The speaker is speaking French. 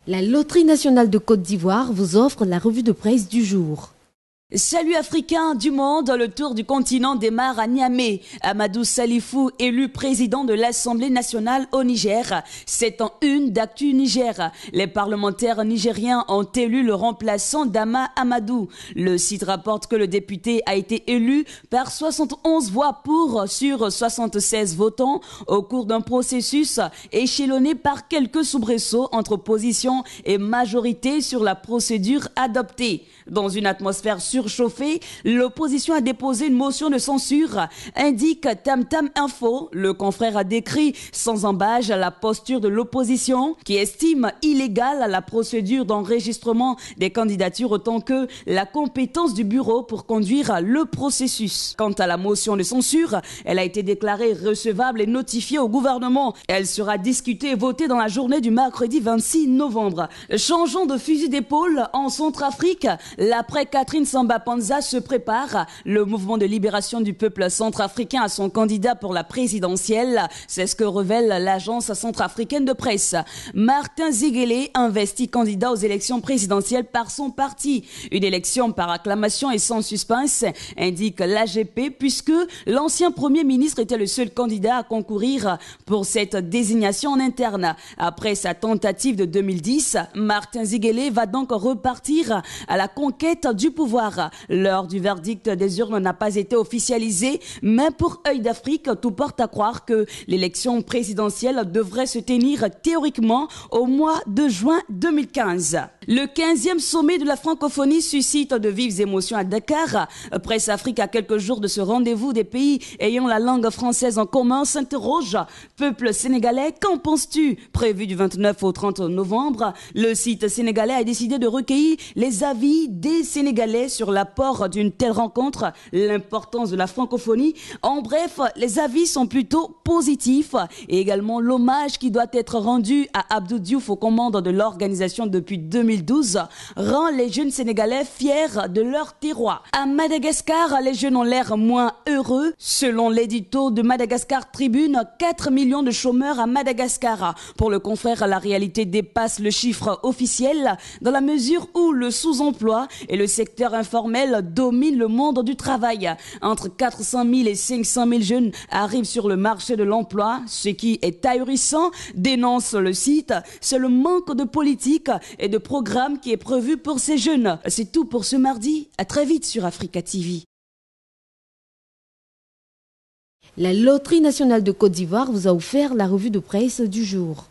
La Loterie nationale de Côte d'Ivoire vous offre la revue de presse du jour. Salut Africains du monde, le tour du continent démarre à Niamey. Amadou Salifou, élu président de l'Assemblée nationale au Niger. C'est en une d'Actu Niger. Les parlementaires nigériens ont élu le remplaçant d'Ama Amadou. Le site rapporte que le député a été élu par 71 voix pour sur 76 votants au cours d'un processus échelonné par quelques soubresauts entre opposition et majorité sur la procédure adoptée. Dans une atmosphère surchauffée, l'opposition a déposé une motion de censure, indique Tam Tam Info. Le confrère a décrit sans embâche la posture de l'opposition qui estime illégale la procédure d'enregistrement des candidatures autant que la compétence du bureau pour conduire le processus. Quant à la motion de censure, elle a été déclarée recevable et notifiée au gouvernement. Elle sera discutée et votée dans la journée du mercredi 26 novembre. Changeons de fusil d'épaule en Centrafrique. L'après Catherine Samba-Panza se prépare. Le mouvement de libération du peuple centrafricain a son candidat pour la présidentielle. C'est ce que révèle l'agence centrafricaine de presse. Martin Ziguélé investi candidat aux élections présidentielles par son parti. Une élection par acclamation et sans suspense, indique l'AGP, puisque l'ancien premier ministre était le seul candidat à concourir pour cette désignation en interne. Après sa tentative de 2010, Martin Ziguélé va donc repartir à la conquête du pouvoir. L'heure du verdict des urnes n'a pas été officialisée, mais pour Œil d'Afrique, tout porte à croire que l'élection présidentielle devrait se tenir théoriquement au mois de juin 2015. Le 15e sommet de la francophonie suscite de vives émotions à Dakar. Presse Afrique, à quelques jours de ce rendez-vous des pays ayant la langue française en commun, s'interroge. Peuple sénégalais, qu'en penses-tu? Prévu du 29 au 30 novembre, le site sénégalais a décidé de recueillir les avis des Sénégalais sur l'apport d'une telle rencontre, l'importance de la francophonie. En bref, les avis sont plutôt positifs et également l'hommage qui doit être rendu à Abdou Diouf aux commandes de l'organisation depuis 2012 rend les jeunes Sénégalais fiers de leur terroir. À Madagascar, les jeunes ont l'air moins heureux. Selon l'édito de Madagascar Tribune, 4 millions de chômeurs à Madagascar. Pour le confrère, la réalité dépasse le chiffre officiel dans la mesure où le sous-emploi et le secteur informel domine le monde du travail. Entre 400 000 et 500 000 jeunes arrivent sur le marché de l'emploi. Ce qui est ahurissant, dénonce le site, c'est le manque de politique et de programme qui est prévu pour ces jeunes. C'est tout pour ce mardi. À très vite sur Africa TV. La Loterie nationale de Côte d'Ivoire vous a offert la revue de presse du jour.